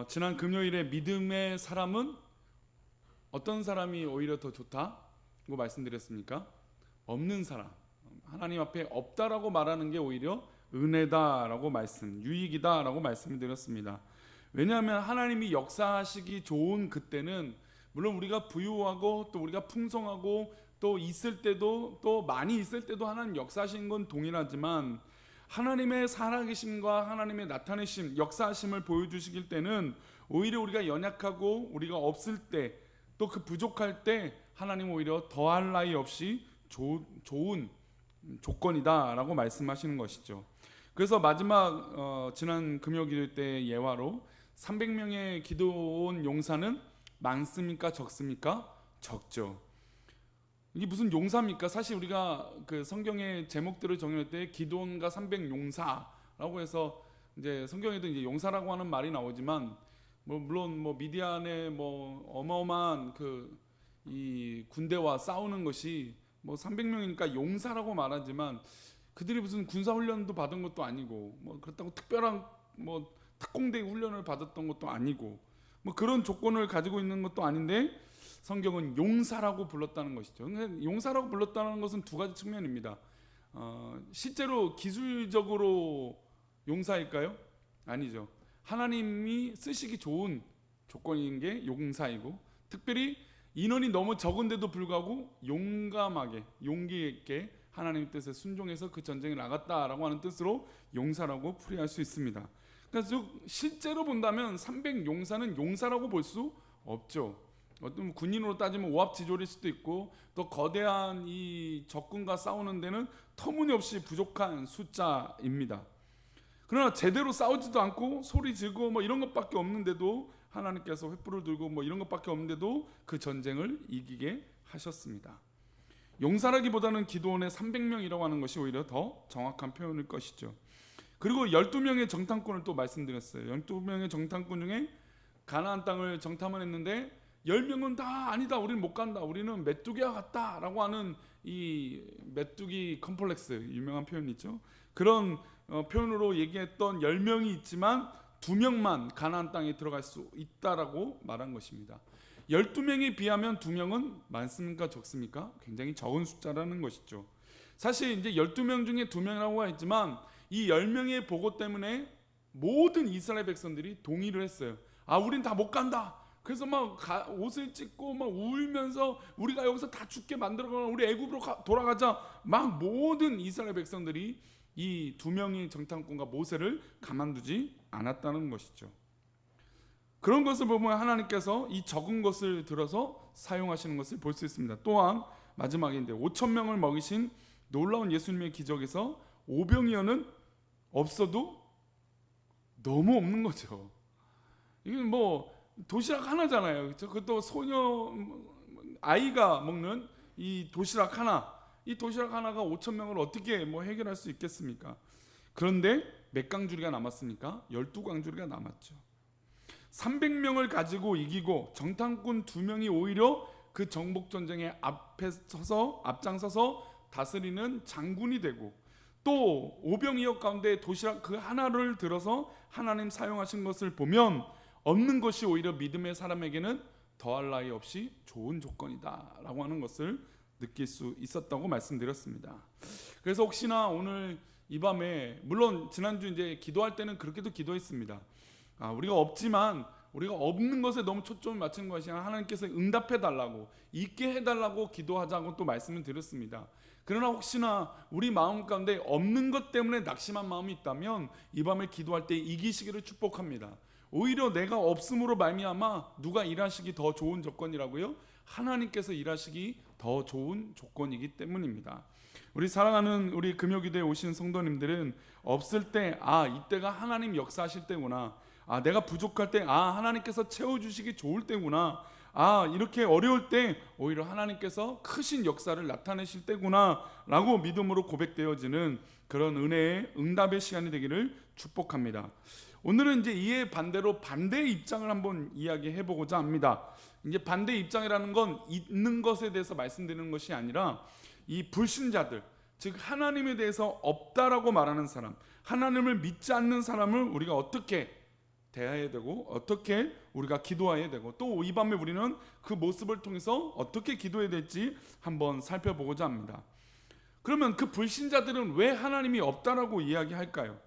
지난 금요일에 믿음의 사람은 어떤 사람이 오히려 더 좋다고 말씀드렸습니까? 없는 사람, 하나님 앞에 없다라고 말하는 게 오히려 은혜다라고 유익이다라고 말씀드렸습니다. 왜냐하면 하나님이 역사하시기 좋은 그때는 물론 우리가 부유하고 또 우리가 풍성하고 또 있을 때도 또 많이 있을 때도 하나님 역사하신 건 동일하지만 하나님의 살아계심과 하나님의 나타내심, 역사하심을 보여주시길 때는 오히려 우리가 연약하고 우리가 없을 때 또 그 부족할 때 하나님 오히려 더할 나위 없이 좋은 조건이다라고 말씀하시는 것이죠. 그래서 마지막 지난 금요일 때 예화로 300명의 기도원 용사는 많습니까? 적습니까? 적죠. 이게 무슨 용사입니까? 사실 우리가 그 성경의 제목들을 정할 때 기도원과 300용사라고 해서 이제 성경에도 이제 용사라고 하는 말이 나오지만 물론 미디안의 어마어마한 이 군대와 싸우는 것이 300명이니까 용사라고 말하지만 그들이 무슨 군사 훈련도 받은 것도 아니고 그렇다고 특별한 특공대 훈련을 받았던 것도 아니고 그런 조건을 가지고 있는 것도 아닌데 성경은 용사라고 불렀다는 것이죠. 용사라고 불렀다는 것은 두 가지 측면입니다. 실제로 기술적으로 용사일까요? 아니죠. 하나님이 쓰시기 좋은 조건인 게 용사이고, 특별히 인원이 너무 적은데도 불구하고 용감하게 용기 있게 하나님의 뜻에 순종해서 그 전쟁에 나갔다라고 하는 뜻으로 용사라고 풀이할 수 있습니다. 그러니까 즉 실제로 본다면 300용사는 용사라고 볼 수 없죠. 어떤 군인으로 따지면 오합지졸일 수도 있고 또 거대한 이 적군과 싸우는 데는 터무니없이 부족한 숫자입니다. 그러나 제대로 싸우지도 않고 소리 지르고 이런 것밖에 없는데도 하나님께서 횃불을 들고 이런 것밖에 없는데도 그 전쟁을 이기게 하셨습니다. 용사라기보다는 기도원의 300명이라고 하는 것이 오히려 더 정확한 표현일 것이죠. 그리고 12명의 정탐꾼을 또 말씀드렸어요. 12명의 정탐꾼 중에 가나안 땅을 정탐을 했는데 10명은 다 아니다, 우리는 못 간다, 우리는 메뚜기와 같다 라고 하는 이 메뚜기 컴플렉스, 유명한 표현이 있죠. 그런 표현으로 얘기했던 10명이 있지만 2명만 가나안 땅에 들어갈 수 있다라고 말한 것입니다. 12명에 비하면 2명은 많습니까? 적습니까? 굉장히 적은 숫자라는 것이죠. 사실 이제 12명 중에 2명이라고 했지만 이 10명의 보고 때문에 모든 이스라엘 백성들이 동의를 했어요. 우린 다 못 간다. 그래서 옷을 찢고 울면서 우리가 여기서 다 죽게 만들어가나, 우리 애굽으로 돌아가자. 모든 이스라엘 백성들이 이 2명의 정탐꾼과 모세를 가만두지 않았다는 것이죠. 그런 것을 보면 하나님께서 이 적은 것을 들어서 사용하시는 것을 볼 수 있습니다. 또한 마지막인데 5,000명을 먹이신 놀라운 예수님의 기적에서 오병이어는 없어도 너무 없는 거죠. 이건 도시락 하나잖아요. 그렇죠? 그것도 아이가 먹는 이 도시락 하나, 이 도시락 하나가 5,000명을 어떻게 해결할 수 있겠습니까? 그런데 몇 강주리가 남았습니까? 12강주리가 남았죠. 300명을 가지고 이기고 정탐꾼 2명이 오히려 그 정복전쟁의 앞장서서 다스리는 장군이 되고, 또 오병이어 가운데 도시락 그 하나를 들어서 하나님 사용하신 것을 보면 없는 것이 오히려 믿음의 사람에게는 더할 나위 없이 좋은 조건이다 라고 하는 것을 느낄 수 있었다고 말씀드렸습니다. 그래서 혹시나 오늘 이 밤에, 물론 지난주 이제 기도할 때는 그렇게도 기도했습니다. 우리가 없지만 우리가 없는 것에 너무 초점을 맞춘 것이 아니라 하나님께서 응답해달라고, 있게 해달라고 기도하자고 또 말씀을 드렸습니다. 그러나 혹시나 우리 마음 가운데 없는 것 때문에 낙심한 마음이 있다면 이 밤에 기도할 때 이기시기를 축복합니다. 오히려 내가 없음으로 말미암아 누가 일하시기 더 좋은 조건이라고요? 하나님께서 일하시기 더 좋은 조건이기 때문입니다. 우리 사랑하는 우리 금요기도에 오신 성도님들은 없을 때 이때가 하나님 역사하실 때구나, 내가 부족할 때 하나님께서 채워주시기 좋을 때구나, 이렇게 어려울 때 오히려 하나님께서 크신 역사를 나타내실 때구나 라고 믿음으로 고백되어지는 그런 은혜의 응답의 시간이 되기를 축복합니다. 오늘은 이제 이에 반대로 반대의 입장을 한번 이야기해 보고자 합니다. 이제 반대의 입장이라는 건 있는 것에 대해서 말씀드리는 것이 아니라 이 불신자들, 즉 하나님에 대해서 없다라고 말하는 사람, 하나님을 믿지 않는 사람을 우리가 어떻게 대해야 되고 어떻게 우리가 기도해야 되고 또 이 밤에 우리는 그 모습을 통해서 어떻게 기도해야 될지 한번 살펴보고자 합니다. 그러면 그 불신자들은 왜 하나님이 없다라고 이야기할까요?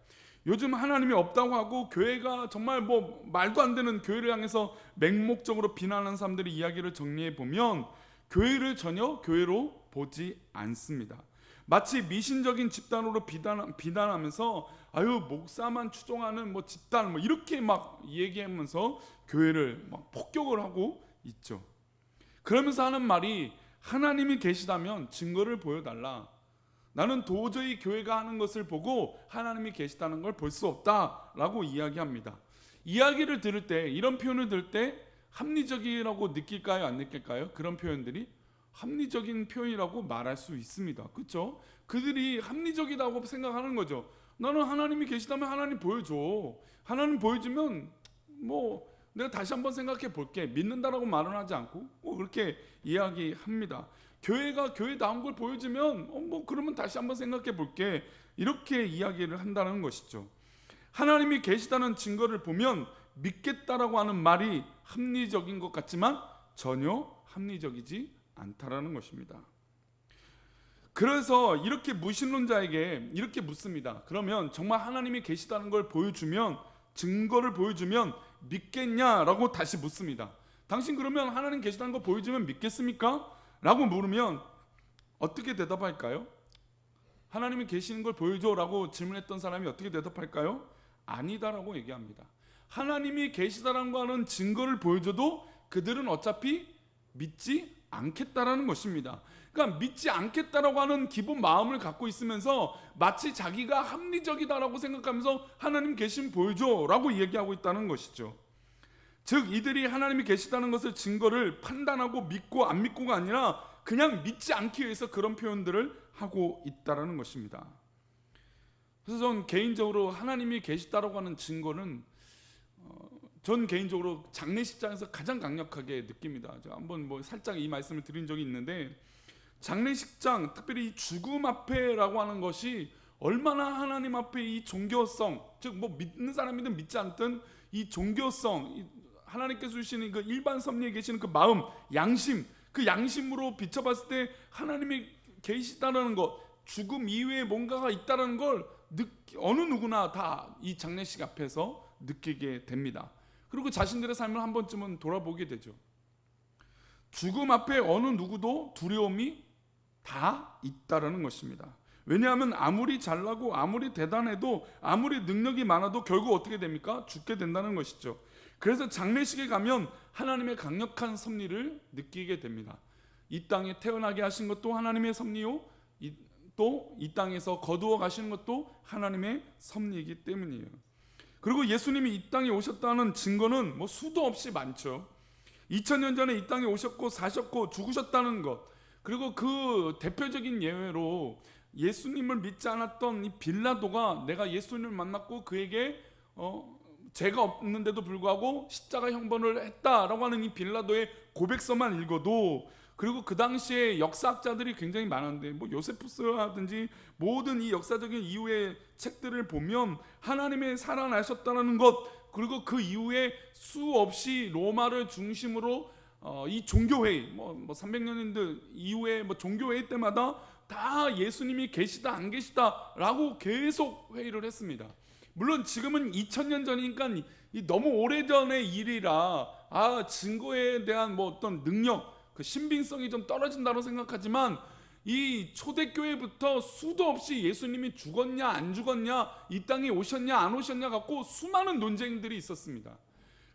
요즘 하나님이 없다고 하고 교회가 정말 뭐 말도 안 되는 교회를 향해서 맹목적으로 비난하는 사람들의 이야기를 정리해 보면 교회를 전혀 교회로 보지 않습니다. 마치 미신적인 집단으로 비난하면서 아유 목사만 추종하는 뭐 집단 뭐 이렇게 막 얘기하면서 교회를 막 폭격을 하고 있죠. 그러면서 하는 말이 하나님이 계시다면 증거를 보여달라. 나는 도저히 교회가 하는 것을 보고 하나님이 계시다는 걸 볼 수 없다라고 이야기합니다. 이야기를 들을 때 이런 표현을 들을 때 합리적이라고 느낄까요? 안 느낄까요? 그런 표현들이 합리적인 표현이라고 말할 수 있습니다. 그렇죠? 그들이 합리적이라고 생각하는 거죠. 나는 하나님이 계시다면 하나님 보여줘. 하나님 보여주면 뭐 내가 다시 한번 생각해 볼게. 믿는다라고 말은 하지 않고 그렇게 이야기합니다. 교회가 교회다운 걸 보여주면 뭐 그러면 다시 한번 생각해 볼게. 이렇게 이야기를 한다는 것이죠. 하나님이 계시다는 증거를 보면 믿겠다라고 하는 말이 합리적인 것 같지만 전혀 합리적이지 않다라는 것입니다. 그래서 이렇게 무신론자에게 이렇게 묻습니다. 그러면 정말 하나님이 계시다는 걸 보여주면 증거를 보여주면 믿겠냐라고 다시 묻습니다. 당신 그러면 하나님 계시다는 거 보여주면 믿겠습니까? 라고 물으면 어떻게 대답할까요? 하나님이 계시는 걸 보여줘라고 질문했던 사람이 어떻게 대답할까요? 아니다라고 얘기합니다. 하나님이 계시다라는 거는 증거를 보여줘도 그들은 어차피 믿지 않겠다라는 것입니다. 그러니까 믿지 않겠다라고 하는 기본 마음을 갖고 있으면서 마치 자기가 합리적이다라고 생각하면서 하나님 계시면 보여줘라고 얘기하고 있다는 것이죠. 즉 이들이 하나님이 계시다는 것을 증거를 판단하고 믿고 안 믿고가 아니라 그냥 믿지 않기 위해서 그런 표현들을 하고 있다는 것입니다. 그래서 전 개인적으로 하나님이 계시다라고 하는 증거는 전 개인적으로 장례식장에서 가장 강력하게 느낍니다. 제가 한번 뭐 살짝 이 말씀을 드린 적이 있는데 장례식장, 특별히 이 죽음 앞에라고 하는 것이 얼마나 하나님 앞에 이 종교성, 즉 뭐 믿는 사람이든 믿지 않든 이 종교성, 하나님께서 주시는 그 일반 섭리에 계시는 그 마음, 양심, 그 양심으로 비춰봤을 때 하나님이 계시다는 것, 죽음 이후에 뭔가가 있다는 걸 어느 누구나 다 이 장례식 앞에서 느끼게 됩니다. 그리고 자신들의 삶을 한 번쯤은 돌아보게 되죠. 죽음 앞에 어느 누구도 두려움이 다 있다라는 것입니다. 왜냐하면 아무리 잘나고 아무리 대단해도 아무리 능력이 많아도 결국 어떻게 됩니까? 죽게 된다는 것이죠. 그래서 장례식에 가면 하나님의 강력한 섭리를 느끼게 됩니다. 이 땅에 태어나게 하신 것도 하나님의 섭리요, 또 이 땅에서 거두어 가시는 것도 하나님의 섭리이기 때문이에요. 그리고 예수님이 이 땅에 오셨다는 증거는 뭐 수도 없이 많죠. 2000년 전에 이 땅에 오셨고 사셨고 죽으셨다는 것, 그리고 그 대표적인 예외로 예수님을 믿지 않았던 이 빌라도가 내가 예수님을 만났고 그에게 죄가 없는데도 불구하고 십자가 형벌을 했다라고 하는 이 빌라도의 고백서만 읽어도, 그리고 그 당시에 역사학자들이 굉장히 많았는데 뭐 요세푸스라든지 모든 이 역사적인 이후의 책들을 보면 하나님의 살아나셨다는 것, 그리고 그 이후에 수없이 로마를 중심으로 이 종교회의 뭐 300년인들 이후에 뭐 종교회의 때마다 다 예수님이 계시다 안 계시다라고 계속 회의를 했습니다. 물론 지금은 2000년 전이니까 이 너무 오래전의 일이라 증거에 대한 뭐 어떤 능력, 그 신빙성이 좀 떨어진다고 생각하지만 이 초대교회부터 수도 없이 예수님이 죽었냐 안 죽었냐, 이 땅에 오셨냐 안 오셨냐 갖고 수많은 논쟁들이 있었습니다.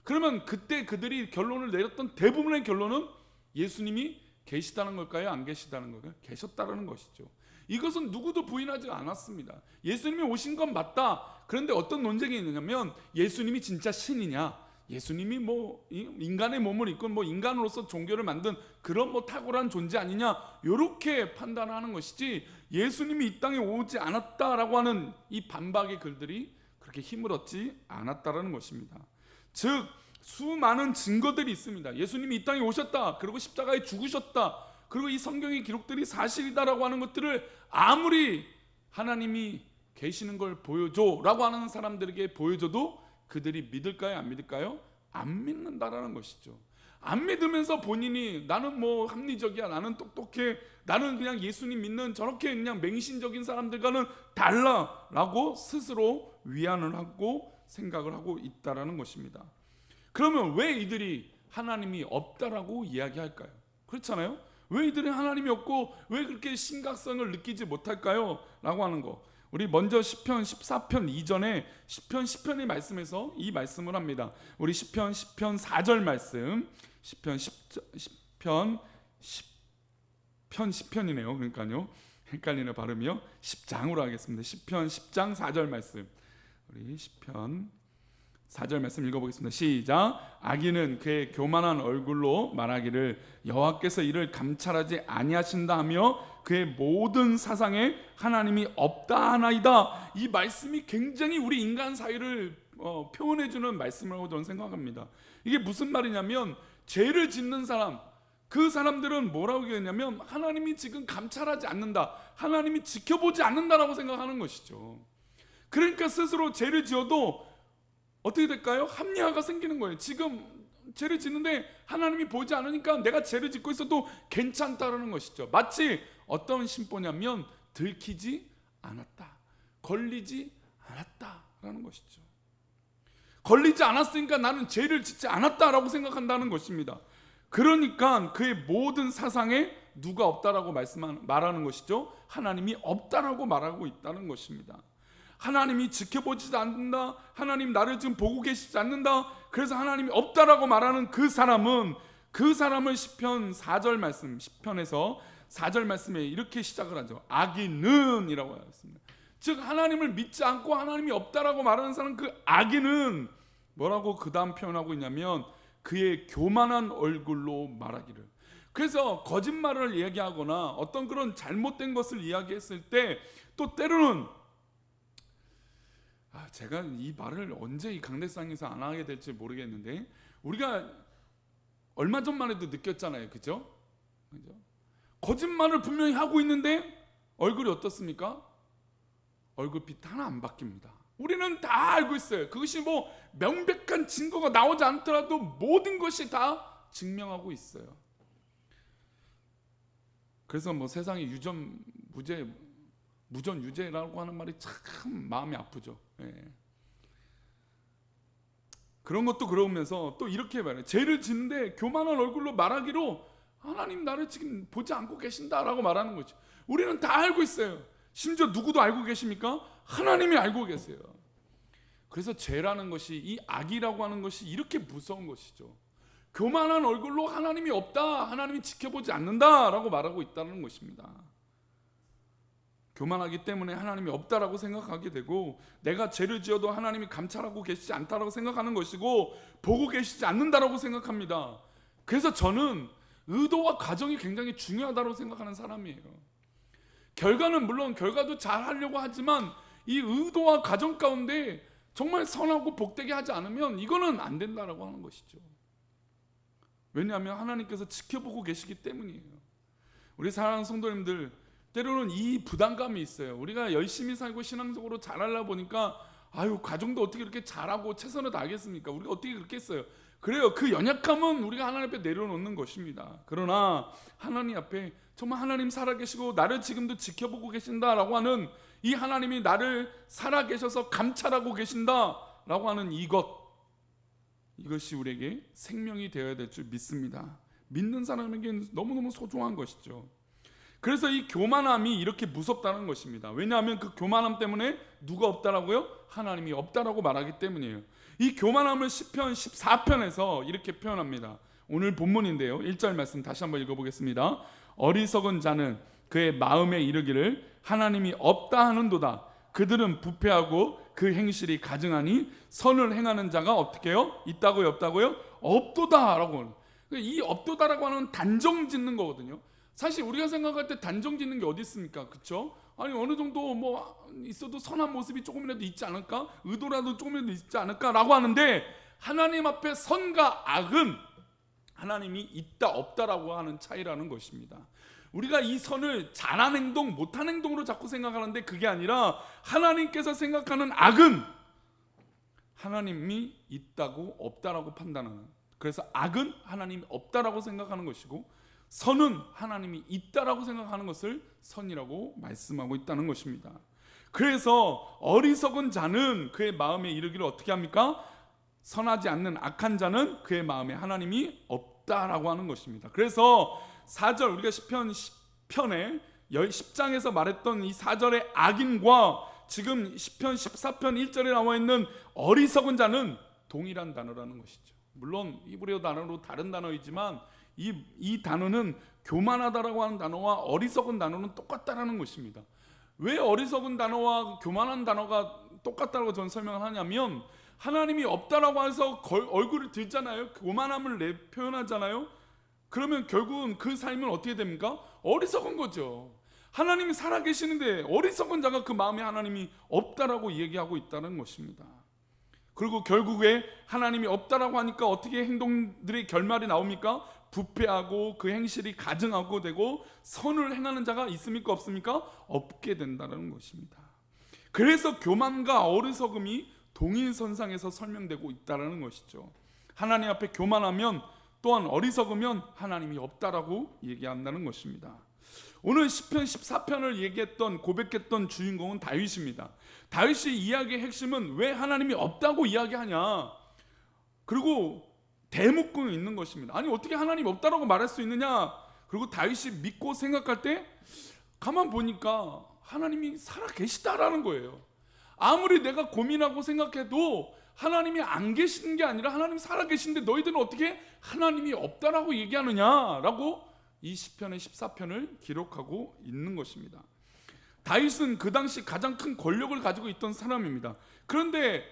그러면 그때 그들이 결론을 내렸던 대부분의 결론은 예수님이 계시다는 걸까요? 안 계시다는 걸까요? 계셨다는 것이죠. 이것은 누구도 부인하지 않았습니다. 예수님이 오신 건 맞다. 그런데 어떤 논쟁이 있느냐면 예수님이 진짜 신이냐, 예수님이 뭐 인간의 몸을 입고 뭐 인간으로서 종교를 만든 그런 뭐 탁월한 존재 아니냐, 이렇게 판단하는 것이지 예수님이 이 땅에 오지 않았다라고 하는 이 반박의 글들이 그렇게 힘을 얻지 않았다라는 것입니다. 즉 수많은 증거들이 있습니다. 예수님이 이 땅에 오셨다, 그리고 십자가에 죽으셨다, 그리고 이 성경의 기록들이 사실이다라고 하는 것들을 아무리 하나님이 계시는 걸 보여줘라고 하는 사람들에게 보여줘도 그들이 믿을까요? 안 믿을까요? 안 믿는다라는 것이죠. 안 믿으면서 본인이 나는 뭐 합리적이야, 나는 똑똑해, 나는 그냥 예수님 믿는 저렇게 그냥 맹신적인 사람들과는 달라라고 스스로 위안을 하고 생각을 하고 있다라는 것입니다. 그러면 왜 이들이 하나님이 없다라고 이야기할까요? 그렇잖아요. 왜 이들이 하나님이 없고 왜 그렇게 심각성을 느끼지 못할까요? 라고 하는 거. 우리 먼저 시편 14편 이전에 시편 10편의 말씀에서 이 말씀을 합니다. 우리 시편 4절 말씀, 시편 10편이네요. 그러니까요. 헷갈리는 발음이요. 10장으로 하겠습니다. 시편 10장 4절 말씀. 우리 시편 4절 말씀 읽어보겠습니다. 시작. 악인은 그의 교만한 얼굴로 말하기를 여호와께서 이를 감찰하지 아니하신다 하며 그의 모든 사상에 하나님이 없다 하나이다. 이 말씀이 굉장히 우리 인간 사이를 표현해주는 말씀이라고 저는 생각합니다. 이게 무슨 말이냐면 죄를 짓는 사람, 그 사람들은 뭐라고 얘기했냐면 하나님이 지금 감찰하지 않는다, 하나님이 지켜보지 않는다라고 생각하는 것이죠. 그러니까 스스로 죄를 지어도 어떻게 될까요? 합리화가 생기는 거예요. 지금 죄를 짓는데 하나님이 보지 않으니까 내가 죄를 짓고 있어도 괜찮다라는 것이죠. 마치 어떤 심보냐면 들키지 않았다, 걸리지 않았다라는 것이죠. 걸리지 않았으니까 나는 죄를 짓지 않았다라고 생각한다는 것입니다. 그러니까 그의 모든 사상에 누가 없다라고 말하는 것이죠. 하나님이 없다라고 말하고 있다는 것입니다. 하나님이 지켜보지 않는다, 하나님 나를 지금 보고 계시지 않는다, 그래서 하나님이 없다라고 말하는 그 사람을 시편 4절 말씀, 시편에서 4절 말씀에 이렇게 시작을 하죠. 악인은 이라고 하였습니다. 즉 하나님을 믿지 않고 하나님이 없다라고 말하는 사람, 그 악인은 뭐라고 그 다음 표현하고 있냐면 그의 교만한 얼굴로 말하기를. 그래서 거짓말을 이야기하거나 어떤 그런 잘못된 것을 이야기했을 때 또 때로는 제가 이 말을 언제 이 강대상에서 안 하게 될지 모르겠는데 우리가 얼마 전만 해도 느꼈잖아요. 그죠? 거짓말을 분명히 하고 있는데 얼굴이 어떻습니까? 얼굴빛 하나 안 바뀝니다. 우리는 다 알고 있어요. 그것이 뭐 명백한 증거가 나오지 않더라도 모든 것이 다 증명하고 있어요. 그래서 뭐 세상에 무전 유죄라고 하는 말이 참 마음이 아프죠. 예. 그런 것도 그러면서 또 이렇게 말해요. 죄를 짓는데 교만한 얼굴로 말하기로 하나님 나를 지금 보지 않고 계신다라고 말하는 거죠. 우리는 다 알고 있어요. 심지어 누구도 알고 계십니까? 하나님이 알고 계세요. 그래서 죄라는 것이, 이 악이라고 하는 것이 이렇게 무서운 것이죠. 교만한 얼굴로 하나님이 없다, 하나님이 지켜보지 않는다라고 말하고 있다는 것입니다. 교만하기 때문에 하나님이 없다라고 생각하게 되고, 내가 죄를 지어도 하나님이 감찰하고 계시지 않다라고 생각하는 것이고, 보고 계시지 않는다라고 생각합니다. 그래서 저는 의도와 과정이 굉장히 중요하다고 생각하는 사람이에요. 결과는 물론 결과도 잘 하려고 하지만 이 의도와 과정 가운데 정말 선하고 복되게 하지 않으면 이거는 안 된다라고 하는 것이죠. 왜냐하면 하나님께서 지켜보고 계시기 때문이에요. 우리 사랑하는 성도님들, 때로는 이 부담감이 있어요. 우리가 열심히 살고 신앙적으로 잘하려 보니까 과정도 어떻게 이렇게 잘하고 최선을 다하겠습니까? 우리가 어떻게 그렇게 했어요? 그래요. 그 연약함은 우리가 하나님 앞에 내려놓는 것입니다. 그러나 하나님 앞에 정말 하나님 살아계시고 나를 지금도 지켜보고 계신다라고 하는 이 하나님이 나를 살아계셔서 감찰하고 계신다라고 하는 이것이 우리에게 생명이 되어야 될 줄 믿습니다. 믿는 사람에게는 너무너무 소중한 것이죠. 그래서 이 교만함이 이렇게 무섭다는 것입니다. 왜냐하면 그 교만함 때문에 누가 없다라고요? 하나님이 없다라고 말하기 때문이에요. 이 교만함을 시편 14편에서 이렇게 표현합니다. 오늘 본문인데요, 1절 말씀 다시 한번 읽어보겠습니다. 어리석은 자는 그의 마음에 이르기를 하나님이 없다 하는도다. 그들은 부패하고 그 행실이 가증하니 선을 행하는 자가 어떻게 해요? 있다고요? 없다고요? 없도다라고. 이 없도다라고 하는 단정 짓는 거거든요. 사실 우리가 생각할 때 단정 짓는 게 어디 있습니까? 그렇죠? 아니 어느 정도 뭐 있어도 선한 모습이 조금이라도 있지 않을까? 의도라도 조금이라도 있지 않을까라고 하는데, 하나님 앞에 선과 악은 하나님이 있다 없다라고 하는 차이라는 것입니다. 우리가 이 선을 잘한 행동 못한 행동으로 자꾸 생각하는데 그게 아니라 하나님께서 생각하는 악은 하나님이 있다고 없다라고 판단하는, 그래서 악은 하나님이 없다라고 생각하는 것이고 선은 하나님이 있다라고 생각하는 것을 선이라고 말씀하고 있다는 것입니다. 그래서 어리석은 자는 그의 마음에 이르기를 어떻게 합니까? 선하지 않는 악한 자는 그의 마음에 하나님이 없다라고 하는 것입니다. 그래서 4절 우리가 시편 10편에 10장에서 말했던 이 4절의 악인과 지금 시편 14편 1절에 나와 있는 어리석은 자는 동일한 단어라는 것이죠. 물론 히브리어 단어로 다른 단어이지만 이 단어는 교만하다라고 하는 단어와 어리석은 단어는 똑같다라는 것입니다. 왜 어리석은 단어와 교만한 단어가 똑같다고 저는 설명을 하냐면 하나님이 없다라고 해서 얼굴을 들잖아요. 교만함을 표현하잖아요. 그러면 결국은 그 삶은 어떻게 됩니까? 어리석은 거죠. 하나님이 살아계시는데 어리석은 자가 그 마음에 하나님이 없다라고 얘기하고 있다는 것입니다. 그리고 결국에 하나님이 없다라고 하니까 어떻게 행동들의 결말이 나옵니까? 부패하고 그 행실이 가증하고 되고 선을 행하는 자가 있습니까? 없습니까? 없게 된다는 것입니다. 그래서 교만과 어리석음이 동일선상에서 설명되고 있다는 것이죠. 하나님 앞에 교만하면 또한 어리석으면 하나님이 없다라고 얘기한다는 것입니다. 오늘 시편 14편을 얘기했던 고백했던 주인공은 다윗입니다. 다윗의 이야기의 핵심은 왜 하나님이 없다고 이야기하냐, 그리고 대목군이 있는 것입니다. 아니 어떻게 하나님이 없다라고 말할 수 있느냐. 그리고 다윗이 믿고 생각할 때 가만 보니까 하나님이 살아계시다라는 거예요. 아무리 내가 고민하고 생각해도 하나님이 안 계시는 게 아니라 하나님이 살아계신데 너희들은 어떻게 하나님이 없다라고 얘기하느냐라고 이 시편의 14편을 기록하고 있는 것입니다. 다윗은 그 당시 가장 큰 권력을 가지고 있던 사람입니다. 그런데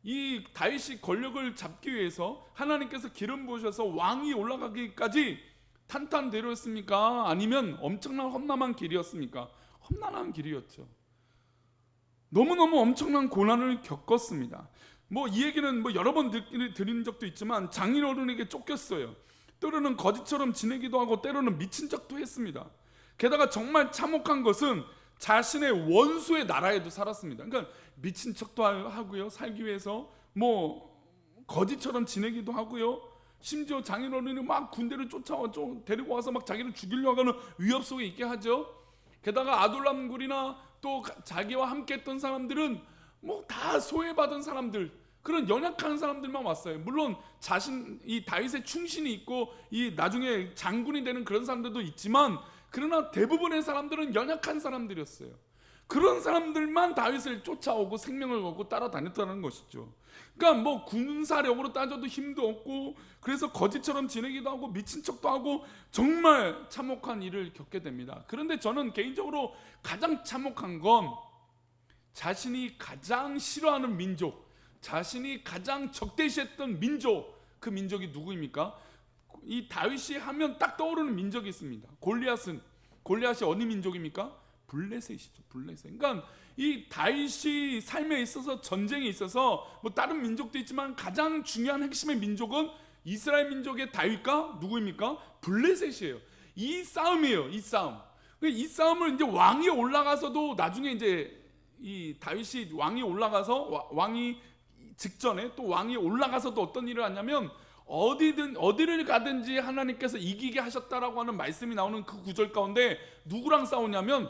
이 다윗이 권력을 잡기 위해서 하나님께서 기름 부으셔서 왕이 올라가기까지 탄탄대로였습니까? 아니면 엄청난 험난한 길이었습니까? 험난한 길이었죠. 너무너무 엄청난 고난을 겪었습니다. 이 얘기는 여러 번 드린 적도 있지만 장인어른에게 쫓겼어요. 때로는 거지처럼 지내기도 하고 때로는 미친 척도 했습니다. 게다가 정말 참혹한 것은 자신의 원수의 나라에도 살았습니다. 그러니까 미친 척도 하고요, 살기 위해서 거지처럼 지내기도 하고요, 심지어 장인어른이 막 군대를 데리고 와서 막 자기를 죽이려고 하는 위협 속에 있게 하죠. 게다가 아둘람굴이나 또 자기와 함께 했던 사람들은 다 소외받은 사람들, 그런 연약한 사람들만 왔어요. 물론 이 다윗의 충신이 있고 이 나중에 장군이 되는 그런 사람들도 있지만 그러나 대부분의 사람들은 연약한 사람들이었어요. 그런 사람들만 다윗을 쫓아오고 생명을 걸고 따라다녔다는 것이죠. 그러니까 군사력으로 따져도 힘도 없고 그래서 거지처럼 지내기도 하고 미친 척도 하고 정말 참혹한 일을 겪게 됩니다. 그런데 저는 개인적으로 가장 참혹한 건 자신이 가장 싫어하는 민족, 자신이 가장 적대시했던 민족, 그 민족이 누구입니까? 이 다윗이 하면 딱 떠오르는 민족이 있습니다. 골리앗이 어느 민족입니까? 블레셋이죠. 블레셋. 그러니까 이 다윗이 삶에 있어서, 전쟁에 있어서 다른 민족도 있지만 가장 중요한 핵심의 민족은 이스라엘 민족의 다윗과 누구입니까? 블레셋이에요. 이 싸움이에요. 이 싸움. 이 싸움을 이제 왕이 올라가서도 나중에 이제 이 다윗이 왕이 올라가서 왕이 직전에 또 왕이 올라가서도 어떤 일을 하냐면 어디를 가든지 하나님께서 이기게 하셨다라고 하는 말씀이 나오는 그 구절 가운데 누구랑 싸우냐면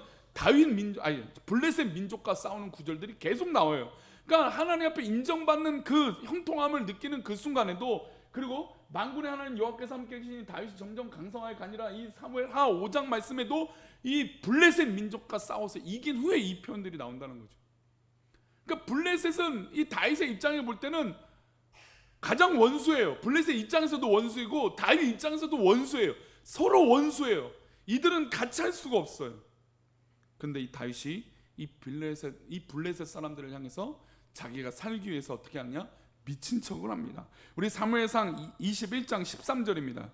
블레셋 민족과 싸우는 구절들이 계속 나와요. 그러니까 하나님 앞에 인정받는 그 형통함을 느끼는 그 순간에도, 그리고 만군의 하나님 여호와께서 함께 계시니 다윗이 점점 강성하게 가니라, 이 사무엘하 5장 말씀에도 이 블레셋 민족과 싸워서 이긴 후에 이 표현들이 나온다는 거죠. 그러니까 블레셋은 이 다윗의 입장에 볼 때는 가장 원수예요. 블레셋 입장에서도 원수이고 다윗 입장에서도 원수예요. 서로 원수예요. 이들은 같이 할 수가 없어요. 근데 이 다윗이 이 블레셋 사람들을 향해서 자기가 살기 위해서 어떻게 하느냐? 미친 척을 합니다. 우리 사무엘상 21장 13절입니다.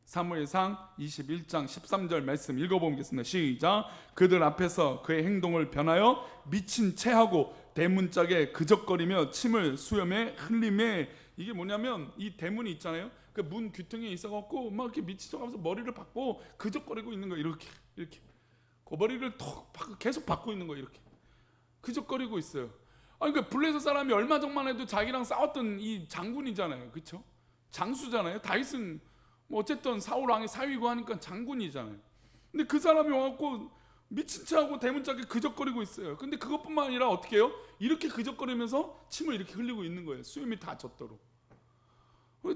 사무엘상 21장 13절 말씀 읽어보겠습니다. 시작. 그들 앞에서 그의 행동을 변하여 미친 채 하고 대문짝에 그적거리며 침을 수염에 흘림에, 이게 뭐냐면 이 대문이 있잖아요. 그 문 귀퉁이에 있어갖고 막 이렇게 미친 척하면서 머리를 박고 그적거리고 있는 거예요. 이렇게 그 머리를 계속 박고 있는 거예요. 이렇게 그적거리고 있어요. 그러니까 블레셋 사람이 얼마 전만 해도 자기랑 싸웠던 이 장군이잖아요, 그렇죠? 장수잖아요. 다윗은 뭐 어쨌든 사울 왕의 사위고 하니까 장군이잖아요. 근데 그 사람이 와갖고 미친 척하고 대문짝에 그적거리고 있어요. 근데 그것뿐만 아니라 어떻게 해요? 이렇게 그적거리면서 침을 이렇게 흘리고 있는 거예요. 수염이 다 젖도록.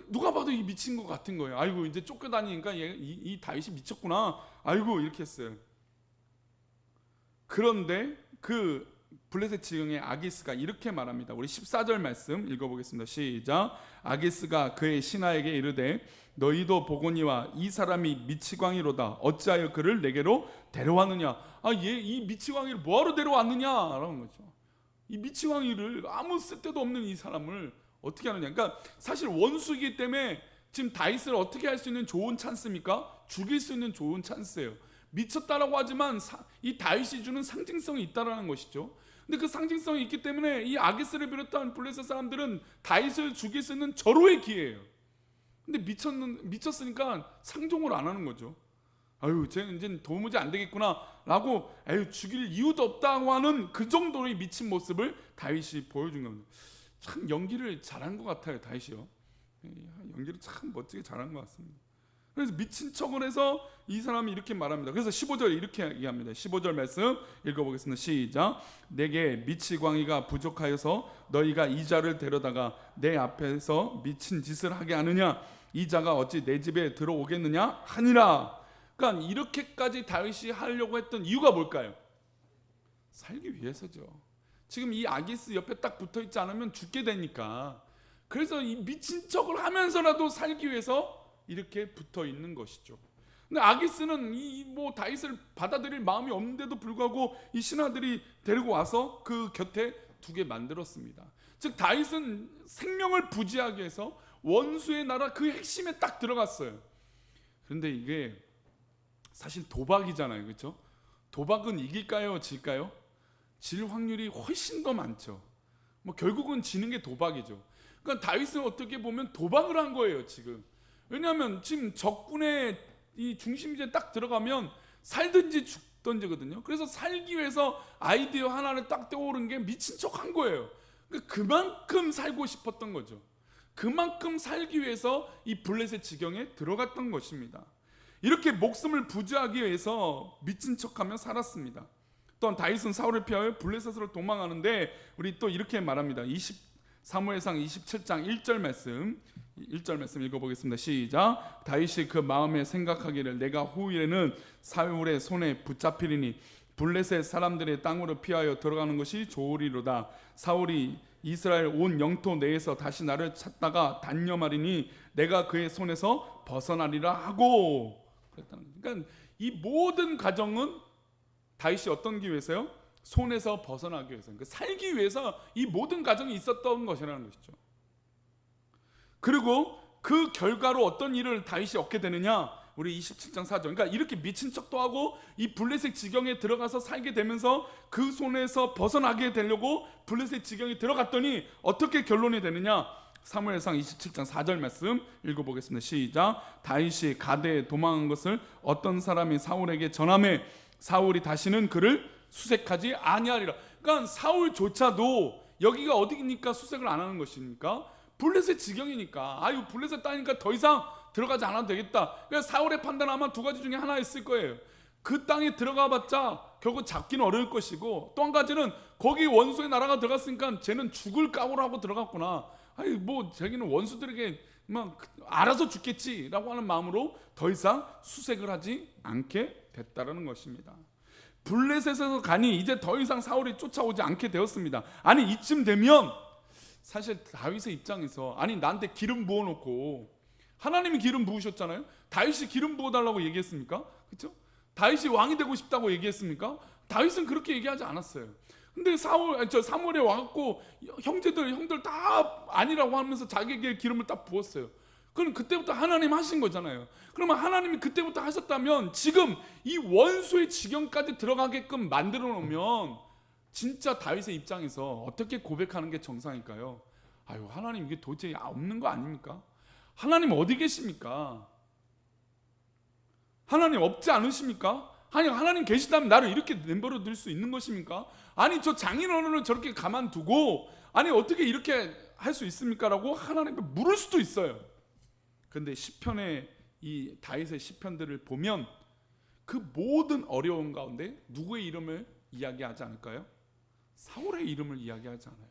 누가 봐도 이 미친 것 같은 거예요. 아이고 이제 쫓겨다니니까 이 다윗이 미쳤구나. 아이고 이렇게 했어요. 그런데 그 블레셋 지경의 아기스가 이렇게 말합니다. 우리 14절 말씀 읽어보겠습니다. 시작. 아기스가 그의 신하에게 이르되 너희도 보거니와 이 사람이 미치광이로다. 어찌하여 그를 내게로 데려왔느냐. 이 미치광이를 뭐하러 데려왔느냐라는 거죠. 이 미치광이를 아무 쓸데도 없는 이 사람을 어떻게 하느냐. 그러니까 사실 원수이기 때문에 지금 다윗을 어떻게 할 수 있는 좋은 찬스입니까? 죽일 수 있는 좋은 찬스예요. 미쳤다라고 하지만 이 다윗이 주는 상징성이 있다라는 것이죠. 근데 그 상징성이 있기 때문에 이 아기스를 비롯한 블레셋 사람들은 다윗을 죽일 수 있는 절호의 기회예요. 근데 미쳤으니까 상종을 안 하는 거죠. 아유, 쟤는 이제 도무지 안 되겠구나라고 죽일 이유도 없다고 하는 그 정도의 미친 모습을 다윗이 보여준 겁니다. 참 연기를 잘한 것 같아요, 다윗이요. 연기를 참 멋지게 잘한 것 같습니다. 그래서 미친 척을 해서 이 사람이 이렇게 말합니다. 그래서 15절에 이렇게 얘기합니다. 15절 말씀 읽어보겠습니다. 시작. 내게 미치광이가 부족하여서 너희가 이 자를 데려다가 내 앞에서 미친 짓을 하게 하느냐. 이 자가 어찌 내 집에 들어오겠느냐 하니라. 그러니까 이렇게까지 다윗이 하려고 했던 이유가 뭘까요? 살기 위해서죠. 지금 이 아기스 옆에 딱 붙어있지 않으면 죽게 되니까. 그래서 이 미친 척을 하면서라도 살기 위해서 이렇게 붙어 있는 것이죠. 근데 아기스는 뭐 다윗을 받아들일 마음이 없는데도 불구하고 이 신하들이 데리고 와서 그 곁에 두게 만들었습니다. 즉 다윗은 생명을 부지하기 위해서 원수의 나라 그 핵심에 딱 들어갔어요. 그런데 이게 사실 도박이잖아요, 그렇죠? 도박은 이길까요, 질까요? 질 확률이 훨씬 더 많죠. 뭐 결국은 지는 게 도박이죠. 그러니까 다윗은 어떻게 보면 도박을 한 거예요, 지금. 왜냐하면 지금 적군의 이 중심지에 딱 들어가면 살든지 죽든지거든요. 그래서 살기 위해서 아이디어 하나를 딱 떠오른 게 미친 척 한 거예요. 그러니까 그만큼 살고 싶었던 거죠. 그만큼 살기 위해서 이 블레셋 지경에 들어갔던 것입니다. 이렇게 목숨을 부지하기 위해서 미친 척하며 살았습니다. 또한 다윗은 사울을 피하여 블레셋으로 도망하는데 우리 또 이렇게 말합니다. 사무엘상 27장 1절 말씀 읽어보겠습니다. 시작. 다윗이 그 마음에 생각하기를 내가 후일에는 사울의 손에 붙잡히리니 블레셋 사람들의 땅으로 피하여 들어가는 것이 좋으리로다. 사울이 이스라엘 온 영토 내에서 다시 나를 찾다가 단념하리니 내가 그의 손에서 벗어나리라 하고 그랬다는 거예요. 그러니까 이 모든 가정은 다윗이 어떤 기 위해서요? 손에서 벗어나기 위해서, 그러니까 살기 위해서 이 모든 가정이 있었던 것이라는 것이죠. 그리고 그 결과로 어떤 일을 다윗이 얻게 되느냐? 우리 27장 4절. 그러니까 이렇게 미친 척도 하고 이 블레셋 지경에 들어가서 살게 되면서 그 손에서 벗어나게 되려고 블레셋 지경에 들어갔더니 어떻게 결론이 되느냐? 사무엘상 27장 4절 말씀 읽어보겠습니다. 시작. 다윗이 가대에 도망한 것을 어떤 사람이 사울에게 전하매 사울이 다시는 그를 수색하지 아니하리라. 그러니까 사울조차도 여기가 어디니까 수색을 안 하는 것입니까? 블레셋 지경이니까. 아유 블레셋 땅이니까 더 이상 들어가지 않아도 되겠다. 그러니까 사울의 판단 아마 두 가지 중에 하나였을 거예요. 그 땅에 들어가봤자 결국 잡기는 어려울 것이고 또 한 가지는 거기 원수의 나라가 들어갔으니까 쟤는 죽을 각오를 하고 들어갔구나. 아니 뭐 자기는 원수들에게 막 알아서 죽겠지라고 하는 마음으로 더 이상 수색을 하지 않게 됐다라는 것입니다. 블레셋에서 가니 이제 더 이상 사울이 쫓아오지 않게 되었습니다. 아니 이쯤 되면 사실 다윗의 입장에서 아니 나한테 기름 부어놓고 하나님이 기름 부으셨잖아요. 다윗이 기름 부어달라고 얘기했습니까? 그렇죠? 다윗이 왕이 되고 싶다고 얘기했습니까? 다윗은 그렇게 얘기하지 않았어요. 근데 사무엘에 와갖고 형들 다 아니라고 하면서 자기에게 기름을 딱 부었어요. 그럼 그때부터 하나님 하신 거잖아요. 그러면 하나님이 그때부터 하셨다면 지금 이 원수의 지경까지 들어가게끔 만들어 놓으면 진짜 다윗의 입장에서 어떻게 고백하는 게 정상일까요? 아유 하나님 이게 도저히 없는 거 아닙니까? 하나님 어디 계십니까? 하나님 없지 않으십니까? 아니 하나님 계시다면 나를 이렇게 내버려 둘 수 있는 것입니까? 아니 저 장인어른을 저렇게 가만두고 아니 어떻게 이렇게 할 수 있습니까? 라고 하나님께 물을 수도 있어요. 그런데 시편의 이 다윗의 시편들을 보면 그 모든 어려움 가운데 누구의 이름을 이야기하지 않을까요? 사울의 이름을 이야기하지 않아요.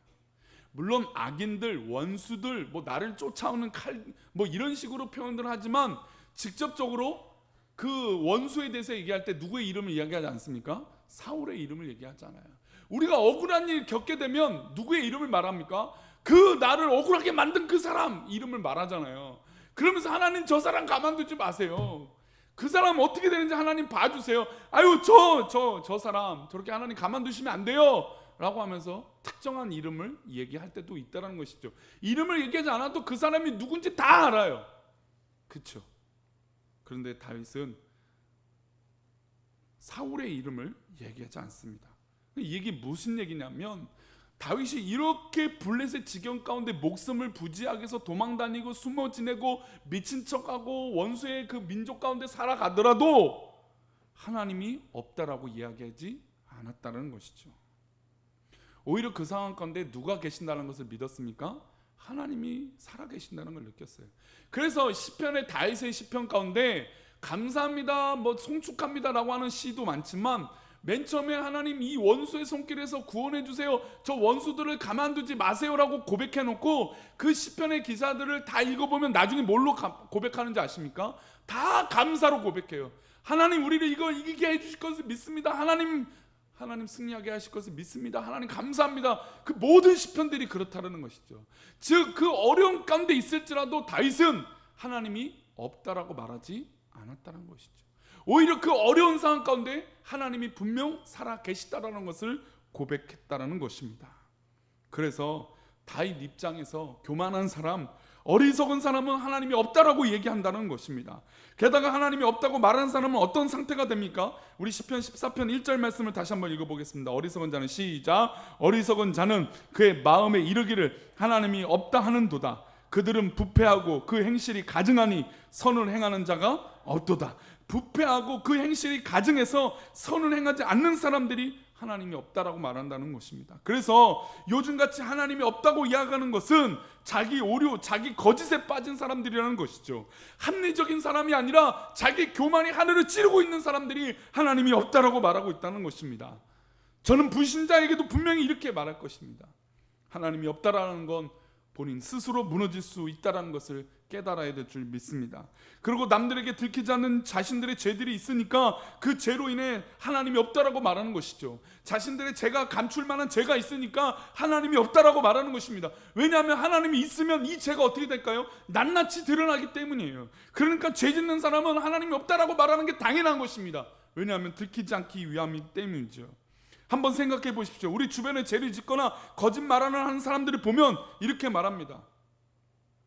물론 악인들, 원수들, 뭐 나를 쫓아오는 칼, 뭐 이런 식으로 표현들 하지만 직접적으로 그 원수에 대해서 얘기할 때 누구의 이름을 이야기하지 않습니까? 사울의 이름을 얘기하잖아요. 우리가 억울한 일 겪게 되면 누구의 이름을 말합니까? 그 나를 억울하게 만든 그 사람 이름을 말하잖아요. 그러면서 하나님 저 사람 가만두지 마세요. 그 사람 어떻게 되는지 하나님 봐주세요. 아유 저 사람 저렇게 하나님 가만두시면 안 돼요 라고 하면서 특정한 이름을 얘기할 때도 있다는 것이죠. 이름을 얘기하지 않아도 그 사람이 누군지 다 알아요. 그렇죠? 그런데 다윗은 사울의 이름을 얘기하지 않습니다. 이게 무슨 얘기냐면 다윗이 이렇게 블레셋 지경 가운데 목숨을 부지하게 해서 도망다니고 숨어 지내고 미친 척하고 원수의 그 민족 가운데 살아가더라도 하나님이 없다라고 이야기하지 않았다는 것이죠. 오히려 그 상황 가운데 누가 계신다는 것을 믿었습니까? 하나님이 살아계신다는 걸 느꼈어요. 그래서 시편의 다윗의 시편 가운데 감사합니다, 뭐 송축합니다라고 하는 시도 많지만 맨 처음에 하나님 이 원수의 손길에서 구원해 주세요, 저 원수들을 가만두지 마세요라고 고백해놓고 그 시편의 기사들을 다 읽어보면 나중에 뭘로 고백하는지 아십니까? 다 감사로 고백해요. 하나님 우리를 이거 이기게 해주실 것을 믿습니다. 하나님 승리하게 하실 것을 믿습니다. 하나님 감사합니다. 그 모든 시편들이 그렇다는 것이죠. 즉 그 어려운 가운데 있을지라도 다윗은 하나님이 없다라고 말하지 않았다는 것이죠. 오히려 그 어려운 상황 가운데 하나님이 분명 살아 계시다라는 것을 고백했다라는 것입니다. 그래서 다윗 입장에서 교만한 사람, 어리석은 사람은 하나님이 없다라고 얘기한다는 것입니다. 게다가 하나님이 없다고 말하는 사람은 어떤 상태가 됩니까? 우리 시편 14편 1절 말씀을 다시 한번 읽어보겠습니다. 어리석은 자는 시작. 어리석은 자는 그의 마음에 이르기를 하나님이 없다 하는도다. 그들은 부패하고 그 행실이 가증하니 선을 행하는 자가 없도다. 부패하고 그 행실이 가증해서 선을 행하지 않는 사람들이 하나님이 없다라고 말한다는 것입니다. 그래서 요즘같이 하나님이 없다고 이야기하는 것은 자기 오류, 자기 거짓에 빠진 사람들이라는 것이죠. 합리적인 사람이 아니라 자기 교만이 하늘을 찌르고 있는 사람들이 하나님이 없다라고 말하고 있다는 것입니다. 저는 불신자에게도 분명히 이렇게 말할 것입니다. 하나님이 없다라는 건 본인 스스로 무너질 수 있다는 것을 깨달아야 될 줄 믿습니다. 그리고 남들에게 들키지 않는 자신들의 죄들이 있으니까 그 죄로 인해 하나님이 없다라고 말하는 것이죠. 자신들의 죄가 감출 만한 죄가 있으니까 하나님이 없다라고 말하는 것입니다. 왜냐하면 하나님이 있으면 이 죄가 어떻게 될까요? 낱낱이 드러나기 때문이에요. 그러니까 죄 짓는 사람은 하나님이 없다라고 말하는 게 당연한 것입니다. 왜냐하면 들키지 않기 위함이기 때문이죠. 한번 생각해 보십시오. 우리 주변에 죄를 짓거나 거짓말하는 사람들을 보면 이렇게 말합니다.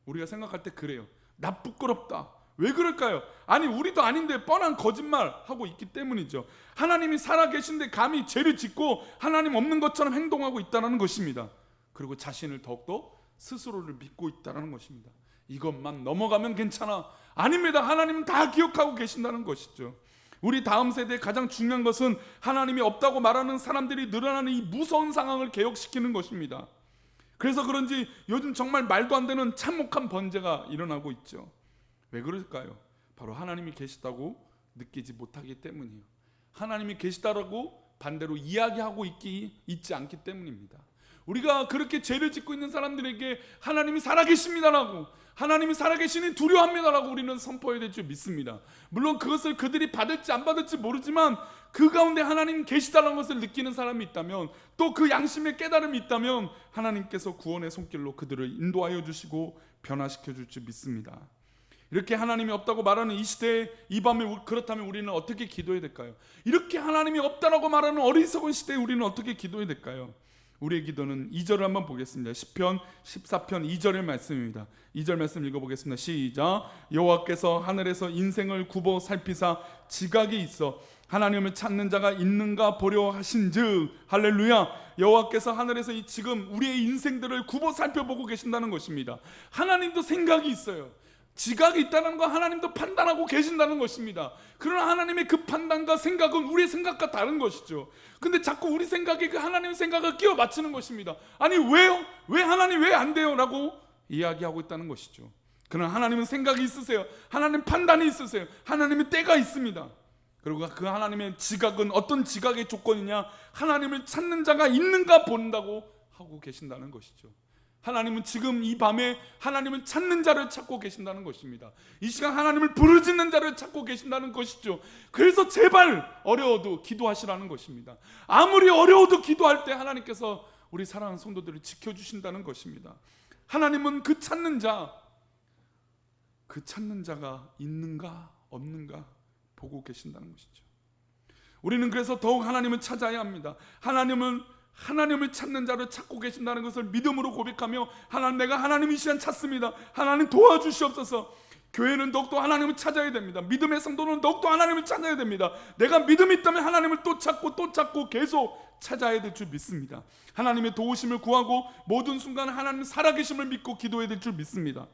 우리가 생각할 때 그래요. 나 부끄럽다. 왜 그럴까요? 아니 우리도 아닌데 뻔한 거짓말 하고 있기 때문이죠. 하나님이 살아계신데 감히 죄를 짓고 하나님 없는 것처럼 행동하고 있다는 것입니다. 그리고 자신을 더욱더 스스로를 믿고 있다는 것입니다. 이것만 넘어가면 괜찮아. 아닙니다. 하나님은 다 기억하고 계신다는 것이죠. 우리 다음 세대에 가장 중요한 것은 하나님이 없다고 말하는 사람들이 늘어나는 이 무서운 상황을 개혁시키는 것입니다. 그래서 그런지 요즘 정말 말도 안 되는 참혹한 번제가 일어나고 있죠. 왜 그럴까요? 바로 하나님이 계시다고 느끼지 못하기 때문이에요. 하나님이 계시다라고 반대로 이야기하고 있지 않기 때문입니다. 우리가 그렇게 죄를 짓고 있는 사람들에게 하나님이 살아계십니다라고, 하나님이 살아계시니 두려워합니다라고 우리는 선포해야 될 줄 믿습니다. 물론 그것을 그들이 받을지 안 받을지 모르지만 그 가운데 하나님 계시다는 것을 느끼는 사람이 있다면, 또 그 양심의 깨달음이 있다면 하나님께서 구원의 손길로 그들을 인도하여 주시고 변화시켜 줄 줄 믿습니다. 이렇게 하나님이 없다고 말하는 이 시대에, 이 밤에 그렇다면 우리는 어떻게 기도해야 될까요? 이렇게 하나님이 없다라고 말하는 어리석은 시대에 우리는 어떻게 기도해야 될까요? 우리의 기도는 2절을 한번 보겠습니다. 시편 14편 2절의 말씀입니다. 2절 말씀 읽어보겠습니다. 시작. 여호와께서 하늘에서 인생을 굽어 살피사 지각이 있어 하나님을 찾는 자가 있는가 보려 하신즉, 할렐루야. 여호와께서 하늘에서 지금 우리의 인생들을 굽어 살펴보고 계신다는 것입니다. 하나님도 생각이 있어요. 지각이 있다는 거 하나님도 판단하고 계신다는 것입니다. 그러나 하나님의 그 판단과 생각은 우리의 생각과 다른 것이죠. 근데 자꾸 우리 생각에 그 하나님의 생각을 끼워 맞추는 것입니다. 아니 왜요? 왜 하나님 왜 안 돼요? 라고 이야기하고 있다는 것이죠. 그러나 하나님은 생각이 있으세요. 하나님 판단이 있으세요. 하나님의 때가 있습니다. 그리고 그 하나님의 지각은 어떤 지각의 조건이냐? 하나님을 찾는 자가 있는가 본다고 하고 계신다는 것이죠. 하나님은 지금 이 밤에 하나님을 찾는 자를 찾고 계신다는 것입니다. 이 시간 하나님을 부르짖는 자를 찾고 계신다는 것이죠. 그래서 제발 어려워도 기도하시라는 것입니다. 아무리 어려워도 기도할 때 하나님께서 우리 사랑하는 성도들을 지켜주신다는 것입니다. 하나님은 그 찾는 자가 있는가 없는가 보고 계신다는 것이죠. 우리는 그래서 더욱 하나님을 찾아야 합니다. 하나님을 찾는 자를 찾고 계신다는 것을 믿음으로 고백하며, 하나님, 내가 하나님 이 시간 찾습니다. 하나님 도와주시옵소서. 교회는 더욱더 하나님을 찾아야 됩니다. 믿음의 성도는 더욱더 하나님을 찾아야 됩니다. 내가 믿음이 있다면 하나님을 또 찾고 계속 찾아야 될 줄 믿습니다. 하나님의 도우심을 구하고 모든 순간 하나님 살아계심을 믿고 기도해야 될 줄 믿습니다.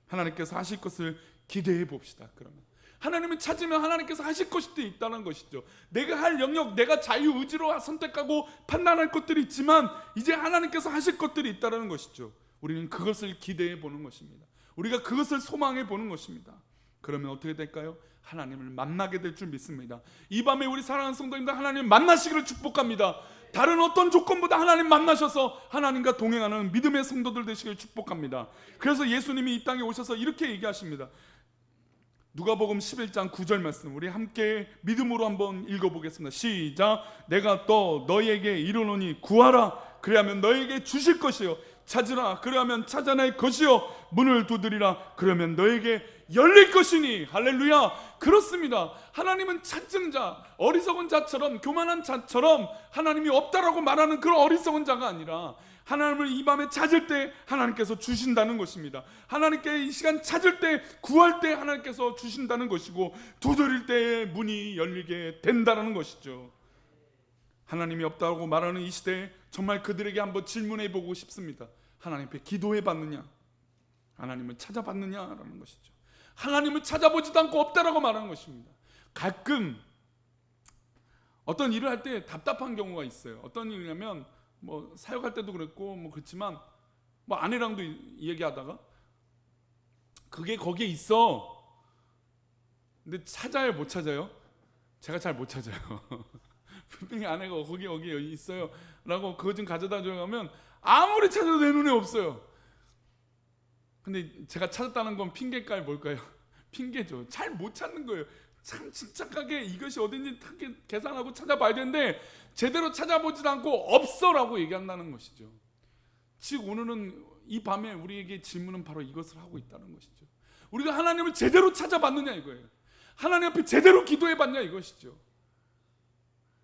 하나님께서 하실 것을 기대해 봅시다. 그러면 하나님을 찾으면 하나님께서 하실 것이 있다는 것이죠. 내가 할 영역, 내가 자유의지로 선택하고 판단할 것들이 있지만 이제 하나님께서 하실 것들이 있다는 것이죠. 우리는 그것을 기대해 보는 것입니다. 우리가 그것을 소망해 보는 것입니다. 그러면 어떻게 될까요? 하나님을 만나게 될 줄 믿습니다. 이 밤에 우리 사랑하는 성도님들 하나님을 만나시기를 축복합니다. 다른 어떤 조건보다 하나님 만나셔서 하나님과 동행하는 믿음의 성도들 되시기를 축복합니다. 그래서 예수님이 이 땅에 오셔서 이렇게 얘기하십니다. 누가복음 11장 9절 말씀 우리 함께 믿음으로 한번 읽어보겠습니다. 시작. 내가 또 너희에게 이르노니 구하라 그리하면 너희에게 주실 것이요 찾으라 그리하면 찾아낼 것이요 문을 두드리라 그러면 너희에게 열릴 것이니. 할렐루야. 그렇습니다. 하나님은 찾는 자, 어리석은 자처럼, 교만한 자처럼 하나님이 없다라고 말하는 그런 어리석은 자가 아니라 하나님을 이 밤에 찾을 때 하나님께서 주신다는 것입니다. 하나님께 이 시간 찾을 때, 구할 때 하나님께서 주신다는 것이고, 두드릴 때에 문이 열리게 된다는 것이죠. 하나님이 없다고 말하는 이 시대에 정말 그들에게 한번 질문해 보고 싶습니다. 하나님 앞에 기도해 봤느냐? 하나님을 찾아봤느냐라는 것이죠. 하나님을 찾아보지도 않고 없다라고 말하는 것입니다. 가끔 어떤 일을 할 때 답답한 경우가 있어요. 어떤 일이냐면 뭐 사역할 때도 그랬고 뭐 그렇지만 뭐 아내랑도 얘기하다가 그게 거기에 있어. 근데 찾아요, 못 찾아요? 제가 잘 못 찾아요. 분명히 아내가 거기 있어요 라고 그거 좀 가져다 줘야 하면 아무리 찾아도 내 눈에 없어요. 근데 제가 찾았다는 건 핑계일까요, 뭘까요? 핑계죠. 잘 못 찾는 거예요. 참 침착하게 이것이 어딘지 계산하고 찾아봐야 되는데 제대로 찾아보지도 않고 없어라고 얘기한다는 것이죠. 즉 오늘은 이 밤에 우리에게 질문은 바로 이것을 하고 있다는 것이죠. 우리가 하나님을 제대로 찾아봤느냐 이거예요. 하나님 앞에 제대로 기도해봤냐 이것이죠.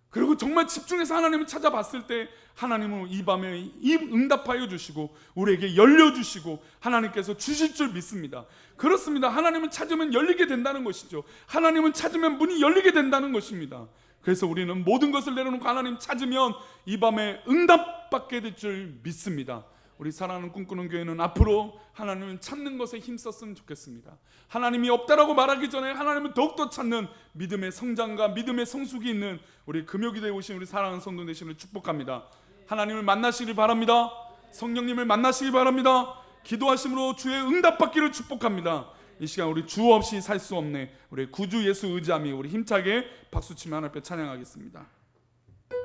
그리고 정말 집중해서 하나님을 찾아봤을 때 하나님은 이 밤에 응답하여 주시고 우리에게 열려주시고 하나님께서 주실 줄 믿습니다. 그렇습니다. 하나님을 찾으면 열리게 된다는 것이죠. 하나님을 찾으면 문이 열리게 된다는 것입니다. 그래서 우리는 모든 것을 내려놓고 하나님 찾으면 이 밤에 응답받게 될 줄 믿습니다. 우리 사랑하는 꿈꾸는 교회는 앞으로 하나님을 찾는 것에 힘썼으면 좋겠습니다. 하나님이 없다라고 말하기 전에 하나님을 더욱더 찾는 믿음의 성장과 믿음의 성숙이 있는 우리 금요기도에 오신 우리 사랑하는 성도 되시기를 축복합니다. 하나님을 만나시길 바랍니다. 성령님을 만나시기 바랍니다. 기도하심으로 주의 응답받기를 축복합니다. 이 시간 우리 주 없이 살 수 없네 우리 구주 예수 의지함이 우리 힘차게 박수치며 하나님 앞에 찬양하겠습니다.